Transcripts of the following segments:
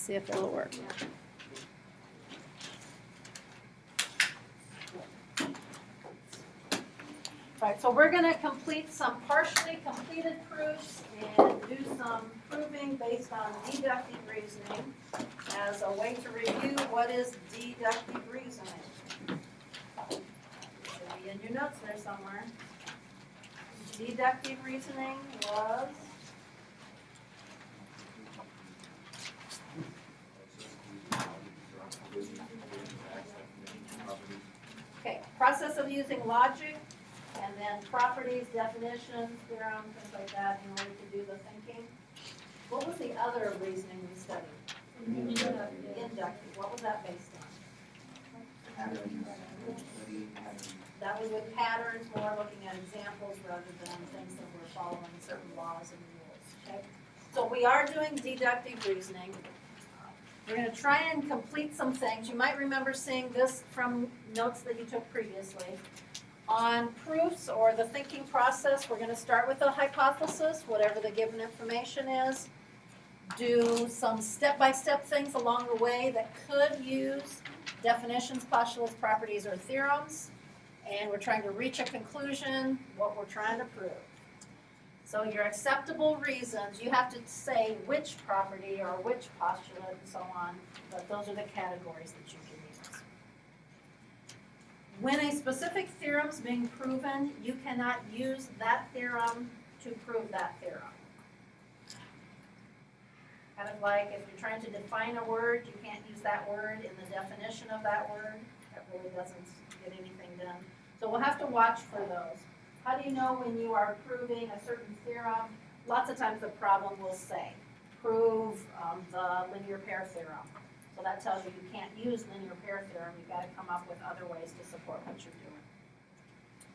see if it'll work. All right, so we're going to complete some partially completed proofs and do some proving based on deductive reasoning as a way to review what is deductive reasoning. It should be in your notes there somewhere. Deductive reasoning was process of using logic and then properties, definitions, theorems, things like that in order to do the thinking. What was the other reasoning we studied? Inductive. What was that based on? That was with patterns, more looking at examples rather than things that were following certain laws and rules. Okay? So we are doing deductive reasoning. We're going to try and complete some things. You might remember seeing this from notes that you took previously. On proofs or the thinking process, we're going to start with a hypothesis, whatever the given information is. Do some step-by-step things along the way that could use definitions, postulates, properties, or theorems. And we're trying to reach a conclusion, what we're trying to prove. So your acceptable reasons, you have to say which property or which postulate and so on, but those are the categories that you can use. When a specific theorem is being proven, you cannot use that theorem to prove that theorem. Kind of like if you're trying to define a word, you can't use that word in the definition of that word. That really doesn't get anything done. So we'll have to watch for those. How do you know when you are proving a certain theorem? Lots of times the problem will say, prove the linear pair theorem. So that tells you you can't use linear pair theorem. You've got to come up with other ways to support what you're doing.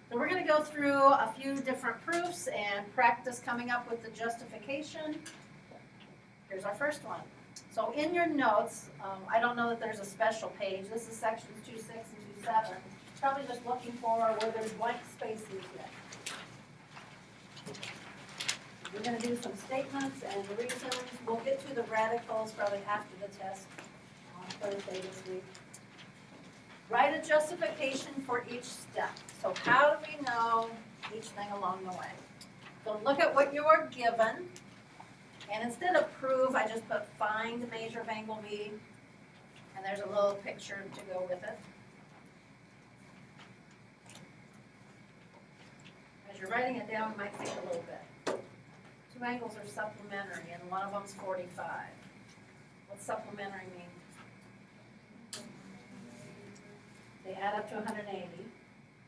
So we're going to go through a few different proofs and practice coming up with the justification. Here's our first one. So in your notes, I don't know that there's a special page. This is sections 2.6 and 2.7. Probably just looking for where there's blank spaces yet. We're going to do some statements and reasons. We'll get to the radicals probably after the test on Thursday this week. Write a justification for each step. So how do we know each thing along the way? So look at what you are given. And instead of prove, I just put find measure of angle B. And there's a little picture to go with it. As you're writing it down, it might take a little bit. Two angles are supplementary, and one of them's 45. What's supplementary mean? They add up to 180.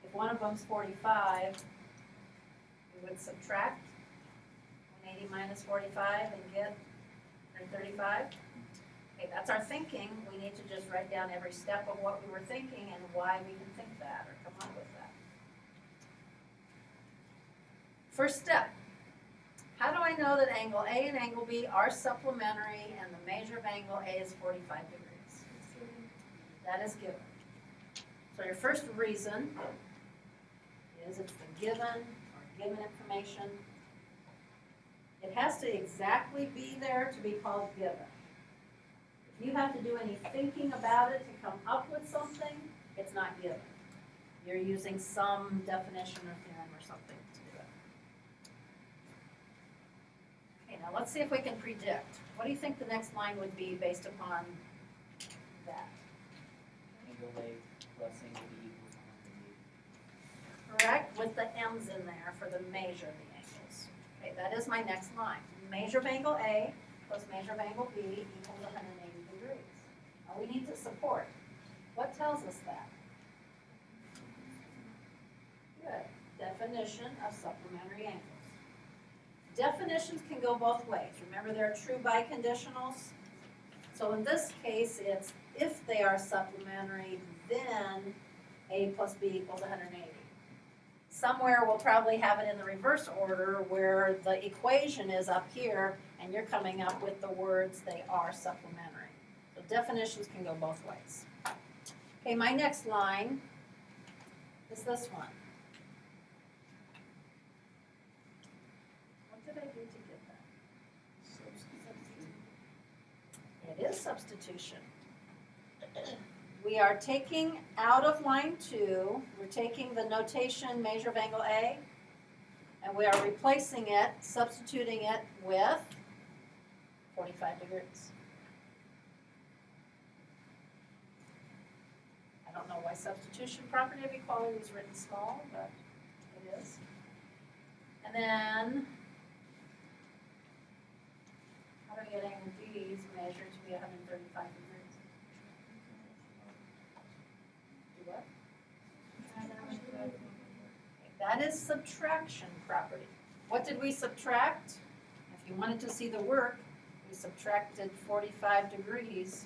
If one of them's 45, we would subtract 180 minus 45 and get 135. Okay, that's our thinking. We need to just write down every step of what we were thinking and why we can think that or come up with that. First step, how do I know that angle A and angle B are supplementary and the measure of angle A is 45 degrees? That is given. So your first reason is it's the given or given information. It has to exactly be there to be called given. If you have to do any thinking about it to come up with something, it's not given. You're using some definition or theorem or something to do it. Okay, now let's see if we can predict. What do you think the next line would be based upon that? Angle A plus angle B equals 180. Correct, with the m's in there for the measure of the angles. Okay, that is my next line. Measure of angle A plus measure of angle B equals 180 degrees. Now we need to support. What tells us that? Good. Definition of supplementary angles. Definitions can go both ways. Remember, there are true biconditionals. So in this case, it's if they are supplementary, then A plus B equals 180. Somewhere we'll probably have it in the reverse order where the equation is up here and you're coming up with the words they are supplementary. So definitions can go both ways. Okay, my next line is this one. What did I do to get that? It is substitution. We are taking out of line 2, we're taking the notation measure of angle A, and we are replacing it, substituting it with 45 degrees. I don't know why substitution property of equality is written small, but it is. And then, how do we get angle B's measured to be 135 degrees? Do what? That is subtraction property. What did we subtract? If you wanted to see the work, we subtracted 45 degrees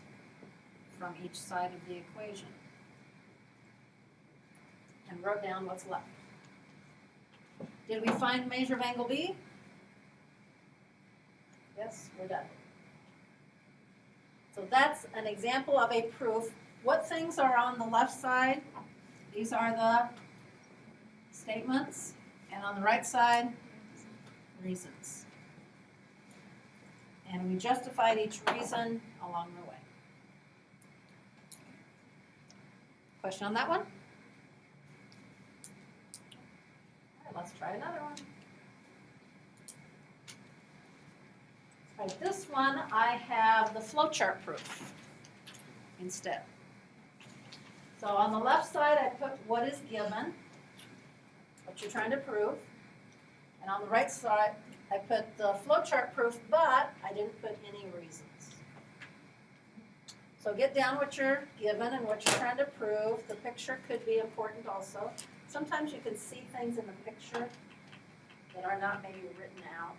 from each side of the equation and wrote down what's left. Did we find measure of angle B? Yes, we're done. So that's an example of a proof. What things are on the left side? These are the statements, and on the right side, reasons. And we justified each reason along the way. Question on that one? Let's try another one. All right, this one I have the flowchart proof instead. So on the left side I put what is given, what you're trying to prove, and on the right side I put the flowchart proof, but I didn't put any reasons. So get down what you're given and what you're trying to prove. The picture could be important also. Sometimes you can see things in the picture that are not maybe written out.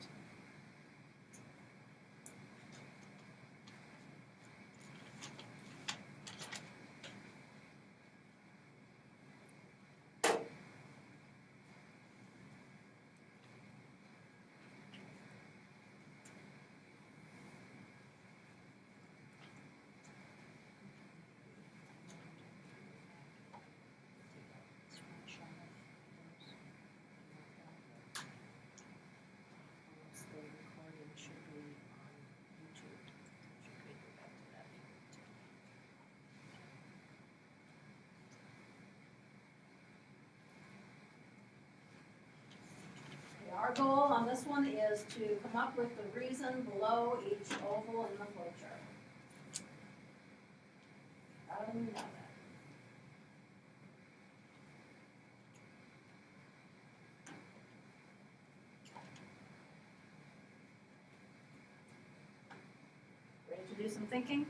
Our goal on this one is to come up with the reason below each oval in the flowchart. How do we know that? Ready to do some thinking?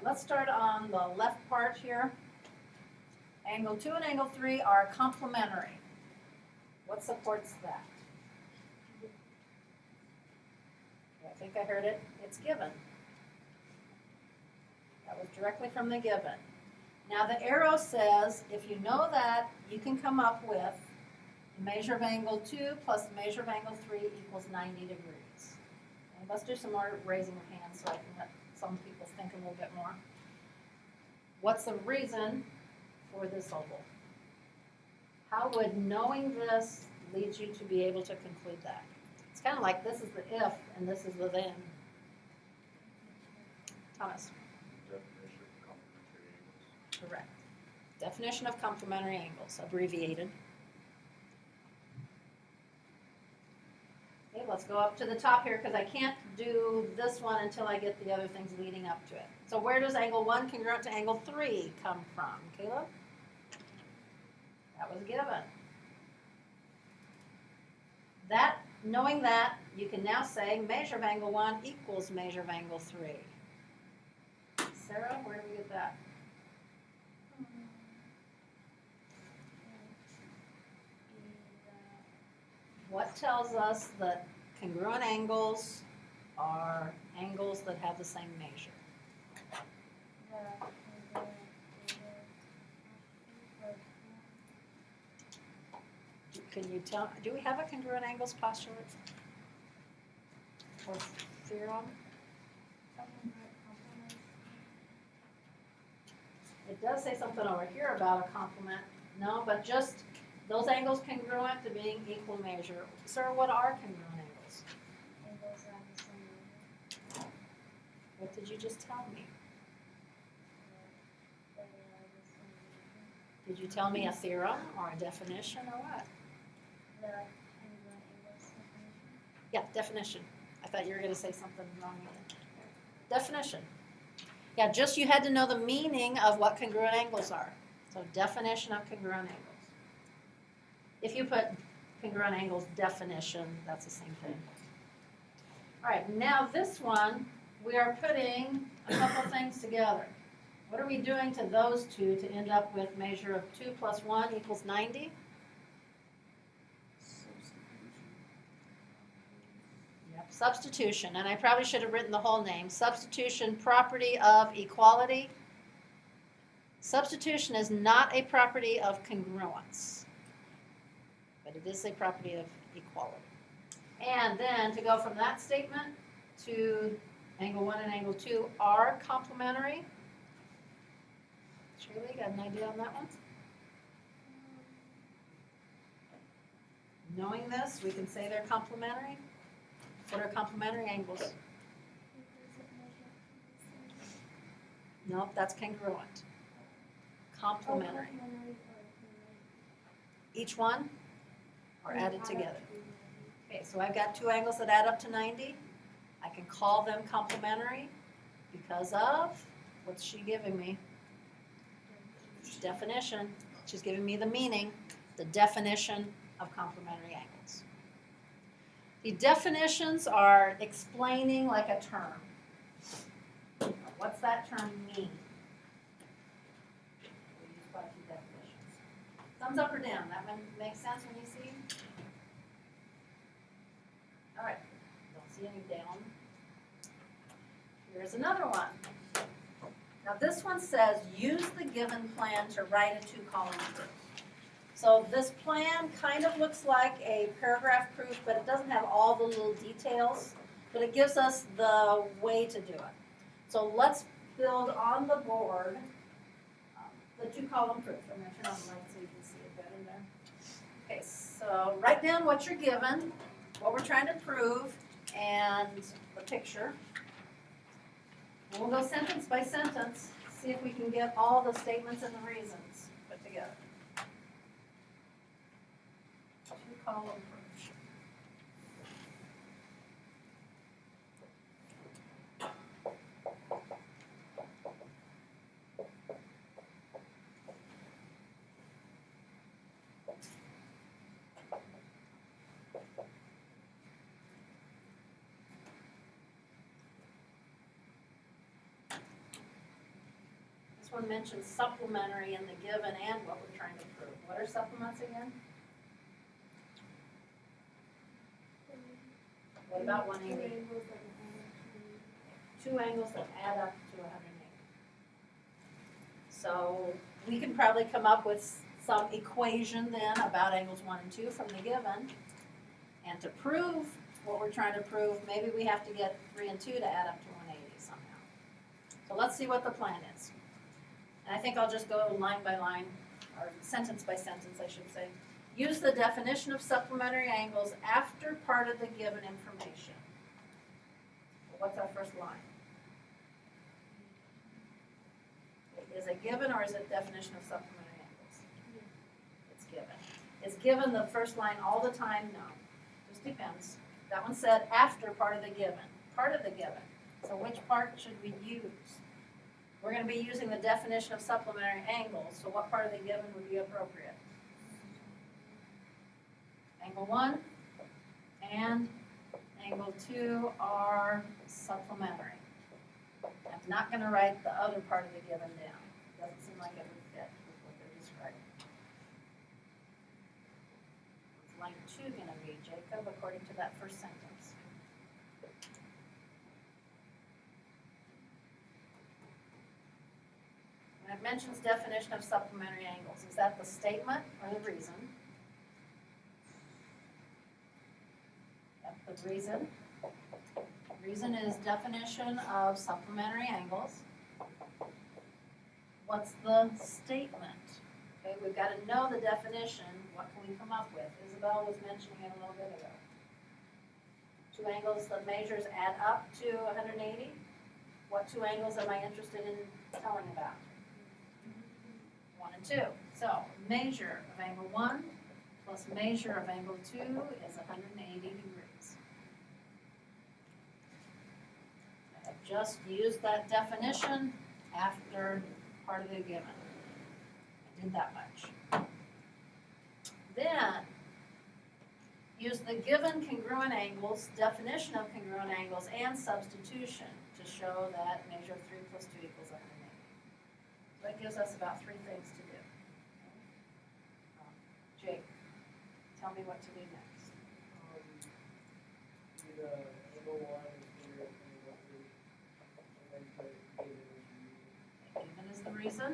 Let's start on the left part here. Angle 2 and angle 3 are complementary. What supports that? I think I heard it. It's given. That was directly from the given. Now the arrow says if you know that, you can come up with the measure of angle 2 plus the measure of angle 3 equals 90 degrees. And let's do some more raising of hands so I can let some people think a little bit more. What's the reason for this oval? How would knowing this lead you to be able to conclude that? It's kind of like this is the if and this is the then. Thomas? Definition of complementary angles. Correct. Definition of complementary angles, abbreviated. Okay, let's go up to the top here because I can't do this one until I get the other things leading up to it. So where does angle 1 congruent to angle 3 come from? Caleb? That was given. That, knowing that, you can now say measure of angle 1 equals measure of angle 3. Sarah, where do we get that? What tells us that congruent angles are angles that have the same measure? Can you tell, do we have a congruent angles postulate? Or theorem? It does say something over here about a complement. No, but just those angles congruent to being equal measure. Sir, what are congruent angles? What did you just tell me? Did you tell me a theorem or a definition or what? Yeah, definition. I thought you were going to say something wrong with it. Definition. Yeah, just you had to know the meaning of what congruent angles are. So definition of congruent angles. If you put congruent angles definition, that's the same thing. All right, now this one, we are putting a couple things together. What are we doing to those two to end up with measure of 2 plus 1 equals 90? Yep, substitution, and I probably should have written the whole name. Substitution, property of equality. Substitution is not a property of congruence, but it is a property of equality. And then to go from that statement to angle 1 and angle 2 are complementary. Shirley, got an idea on that one? Knowing this, we can say they're complementary. What are complementary angles? Nope, that's congruent. Complementary. Each one or added together? Okay, so I've got two angles that add up to 90. I can call them complementary because of, what's she giving me? Definition. She's giving me the meaning, the definition of complementary angles. The definitions are explaining like a term. What's that term mean? We use quite a few definitions. Thumbs up or down? That one makes sense when you see? All right, don't see any down. Here's another one. Now this one says, use the given plan to write a two-column proof. So this plan kind of looks like a paragraph proof, but it doesn't have all the little details, but it gives us the way to do it. So let's build on the board the two-column proof. I'm going to turn on the light so you can see it better there. Okay, so write down what you're given, what we're trying to prove, and the picture. We'll go sentence by sentence, see if we can get all the statements and the reasons put together. Two-column proof. This one mentions supplementary in the given and what we're trying to prove. What are supplements again? What about 180? Two angles that add up to 180. So we can probably come up with some equation then about angles 1 and 2 from the given. And to prove what we're trying to prove, maybe we have to get 3 and 2 to add up to 180 somehow. So let's see what the plan is. And I think I'll just go line by line, or sentence by sentence, I should say. Use the definition of supplementary angles after part of the given information. What's our first line? Is it given or is it definition of supplementary angles? It's given. Is given the first line all the time? No. Just depends. That one said after part of the given. Part of the given. So which part should we use? We're going to be using the definition of supplementary angles, so what part of the given would be appropriate? Angle 1 and angle 2 are supplementary. I'm not going to write the other part of the given down. Doesn't seem like it would fit with what they're describing. line 2 gonna read, Jacob, according to that first sentence? When it mentions definition of supplementary angles, is that the statement or the reason? Yep, the reason. Reason is definition of supplementary angles. What's the statement? Okay, we've got to know the definition. What can we come up with? Isabel was mentioning it a little bit ago. Two angles, the measures add up to 180. What two angles am I interested in telling about? 1 and 2. So measure of angle 1 plus measure of angle 2 is 180 degrees. I have just used that definition after part of the given. I did that much. Then use the given congruent angles, definition of congruent angles, and substitution to show that measure of 3 plus 2 equals 180. So that gives us about 3 things to do. Jake, tell me what to do next. The angle 1 is here, angle 3, and then put given as reason. Given is the reason.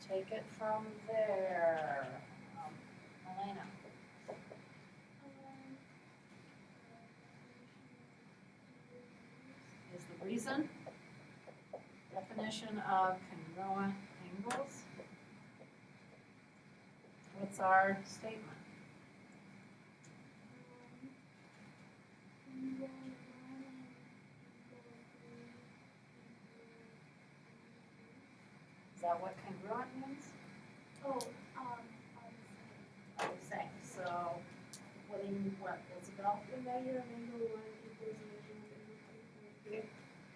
Take it from there. Elena. Is the reason. Definition of congruent angles. What's our statement? Is that what congruent means? I was saying, so, what do you, what, Isabel? The measure of angle 1 equals measure of angle 2.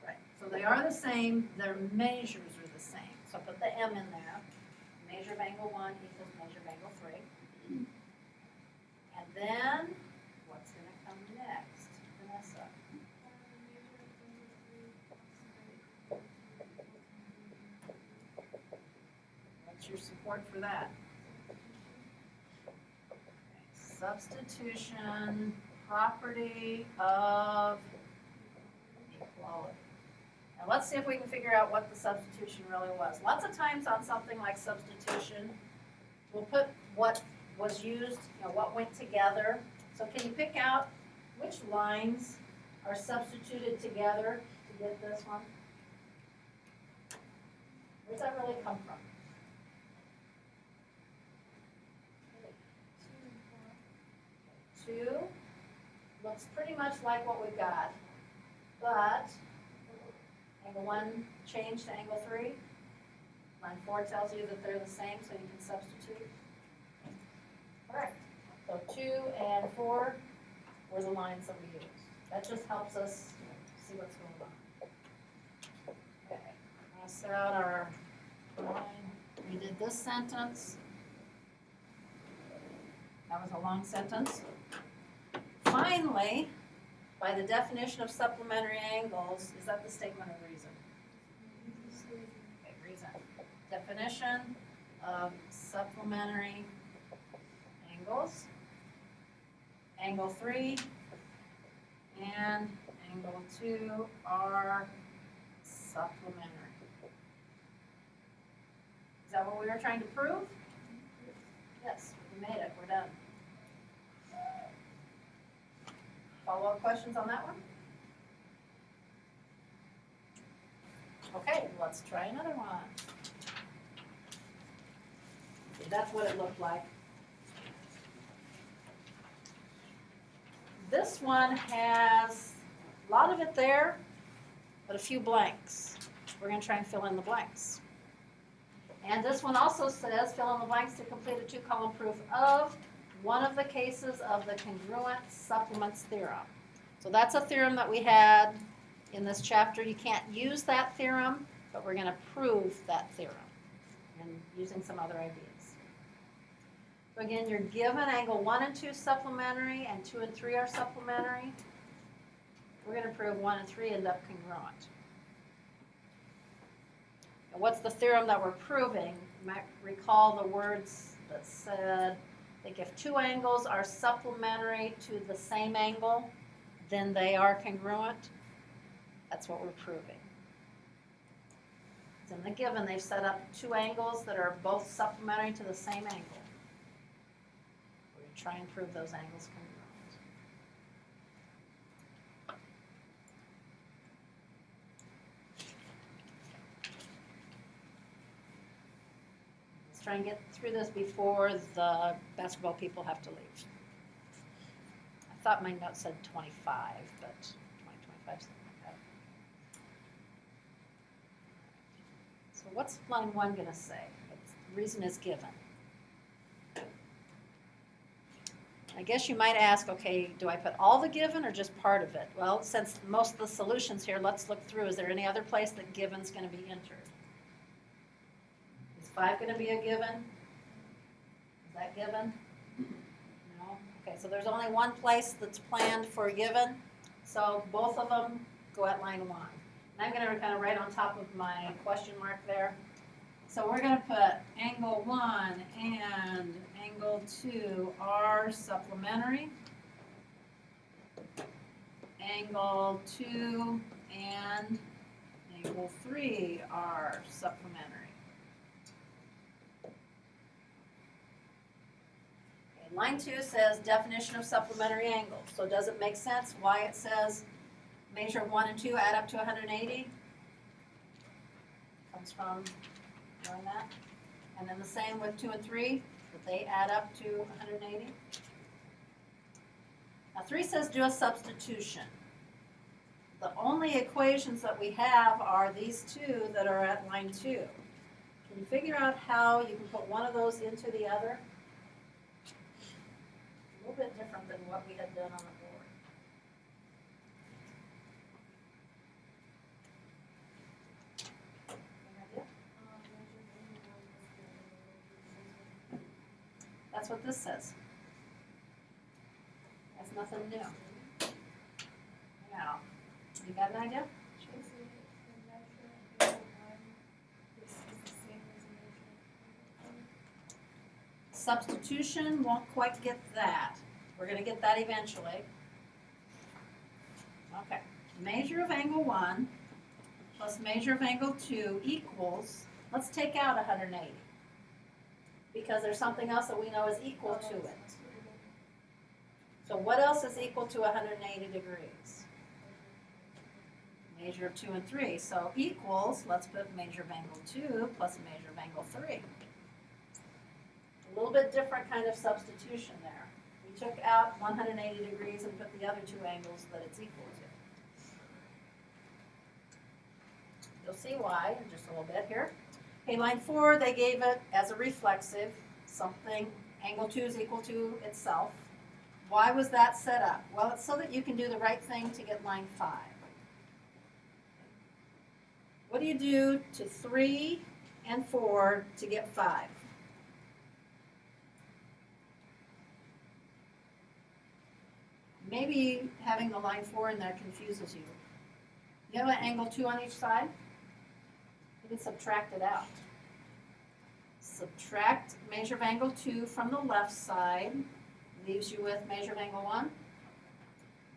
Right, so they are the same, their measures are the same. So put the M in there. Measure of angle 1 equals measure of angle 3. And then, what's gonna come next? Vanessa? What's your support for that? Substitution, property of equality. Now let's see if we can figure out what the substitution really was. Lots of times on something like substitution, we'll put what was used, what went together. So can you pick out which lines are substituted together to get this one? Where does that really come from? 2 looks pretty much like what we've got, but angle 1 changed to angle 3. Line 4 tells you that they're the same, so you can substitute. Correct. So 2 and 4 were the lines that we used. That just helps us see what's going on. Okay, cross out our line. We did this sentence. That was a long sentence. Finally, by the definition of supplementary angles, is that the statement of reason? Okay, reason. Definition of supplementary angles. Angle 3 and angle 2 are supplementary. Is that what we were trying to prove? Yes, we made it. We're done. Follow-up questions on that one? Okay, let's try another one. See, that's what it looked like. This one has a lot of it there, but a few blanks. We're going to try and fill in the blanks. And this one also says fill in the blanks to complete a 2-column proof of one of the cases of the congruent supplements theorem. So that's a theorem that we had in this chapter. You can't use that theorem, but we're going to prove that theorem and using some other ideas. So again, you're given angle 1 and 2 supplementary and 2 and 3 are supplementary. We're going to prove 1 and 3 end up congruent. And what's the theorem that we're proving? You might recall the words that said, I think if two angles are supplementary to the same angle, then they are congruent. That's what we're proving. So in the given, they've set up two angles that are both supplementary to the same angle. We're going to try and prove those angles congruent. Let's try and get through this before the basketball people have to leave. I thought my note said 25, but 20, 25, something like that. So what's line 1 going to say? The reason is given. I guess you might ask, okay, do I put all the given or just part of it? Well, since most of the solutions here, let's look through. Is there any other place that given's going to be entered? Is 5 going to be a given? Is that given? No? Okay, so there's only one place that's planned for given. So both of them go at line 1. And I'm going to kind of write on top of my question mark there. So we're going to put angle 1 and angle 2 are supplementary. Angle 2 and angle 3 are supplementary. Okay, line 2 says definition of supplementary angles. So does it make sense why it says measure of 1 and 2 add up to 180? Comes from knowing that. And then the same with 2 and 3, that they add up to 180. Now 3 says do a substitution. The only equations that we have are these two that are at line 2. Can you figure out how you can put one of those into the other? A little bit different than what we had done on the board. That's what this says. That's nothing new. Now, you got an idea? Tracy, the measure of angle 1, this is the same as the measure of Substitution won't quite get that. We're going to get that eventually. Okay. Measure of angle 1 plus measure of angle 2 equals, let's take out 180. Because there's something else that we know is equal to it. So what else is equal to 180 degrees? Measure of 2 and 3. So equals, let's put measure of angle 2 plus measure of angle 3. A little bit different kind of substitution there. We took out 180 degrees and put the other two angles that it's equal to. You'll see why in just a little bit here. Okay, line 4, they gave it as a reflexive, something, angle 2 is equal to itself. Why was that set up? Well, it's so that you can do the right thing to get line 5. What do you do to 3 and 4 to get 5? Maybe having the line 4 in there confuses you. You have an angle 2 on each side? You can subtract it out. Subtract measure of angle 2 from the left side, leaves you with measure of angle 1.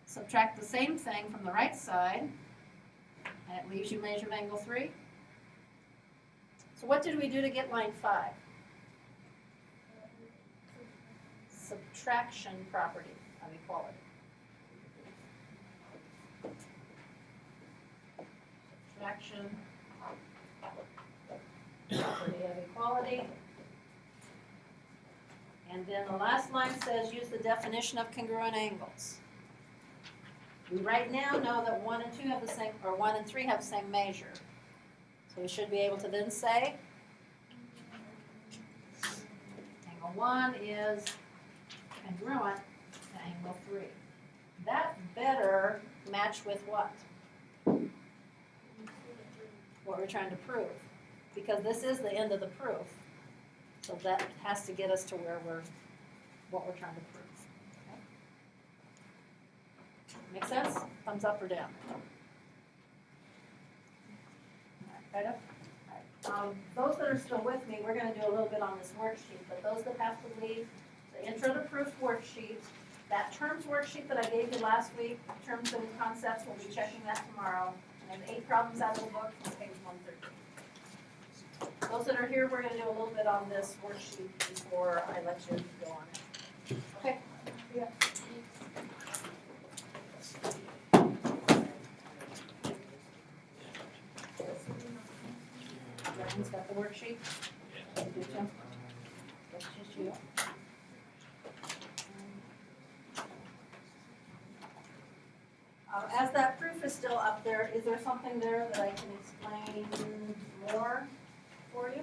Subtract the same thing from the right side, and it leaves you measure of angle 3. So what did we do to get line 5? Subtraction property of equality. Subtraction property of equality. And then the last line says use the definition of congruent angles. We right now know that 1 and 2 have the same, or 1 and 3 have the same measure. So we should be able to then say angle 1 is congruent to angle 3. That better match with what? What we're trying to prove. Because this is the end of the proof. So that has to get us to where what we're trying to prove. Okay? Make sense? Thumbs up or down? Right up? All right. Those that are still with me, we're gonna do a little bit on this worksheet, but those that have to leave, the intro to proof worksheet, that terms worksheet that I gave you last week, terms and concepts, we'll be checking that tomorrow. And I have 8 problems out of the book from page 113. Those that are here, we're gonna do a little bit on this worksheet before I let you go on it. Okay? Yeah. Ryan's got the worksheet? Thank you, Jim. That's just you. As that proof is still up there, is there something there that I can explain more for you?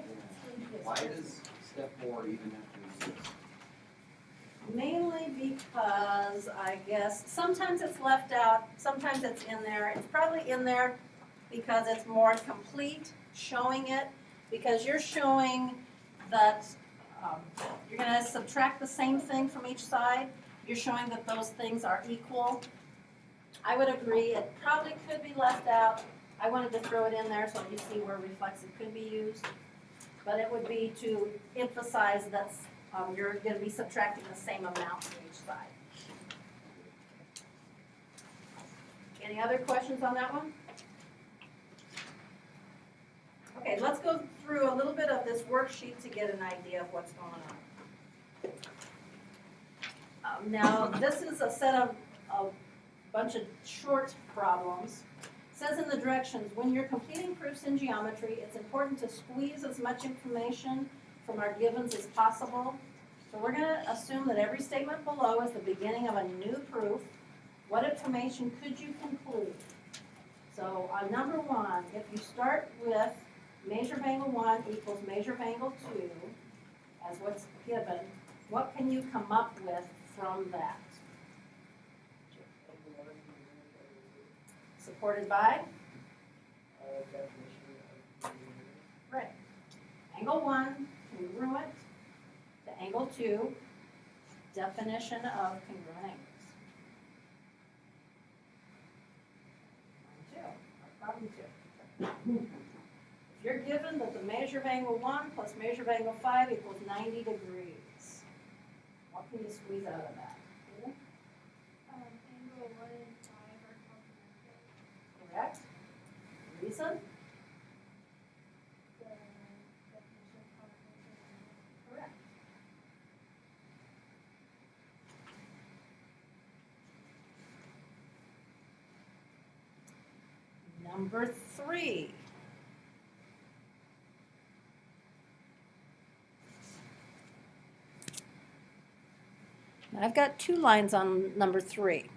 Why does step 4 even have to exist? Mainly because I guess sometimes it's left out, sometimes it's in there. It's probably in there because it's more complete, showing it, because you're showing that you're gonna subtract the same thing from each side. You're showing that those things are equal. I would agree, it probably could be left out. I wanted to throw it in there so you see where reflexive could be used. But it would be to emphasize that you're gonna be subtracting the same amount from each side. Any other questions on that one? Okay, let's go through a little bit of this worksheet to get an idea of what's going on. Now, this is a set of a bunch of short problems. It says in the directions, when you're completing proofs in geometry, it's important to squeeze as much information from our givens as possible. So we're gonna assume that every statement below is the beginning of a new proof. What information could you conclude? So on number 1, if you start with measure of angle 1 equals measure of angle 2, as what's given, what can you come up with from that? Supported by? Right. Angle 1, congruent to angle 2, definition of congruent angles. Problem 2. If you're given that the measure of angle 1 plus measure of angle 5 equals 90 degrees, what can you squeeze out of that? Angle 1 and 5 are complementary. Correct? Reason? The definition of complementary. Correct. Number 3. I've got 2 lines on number 3.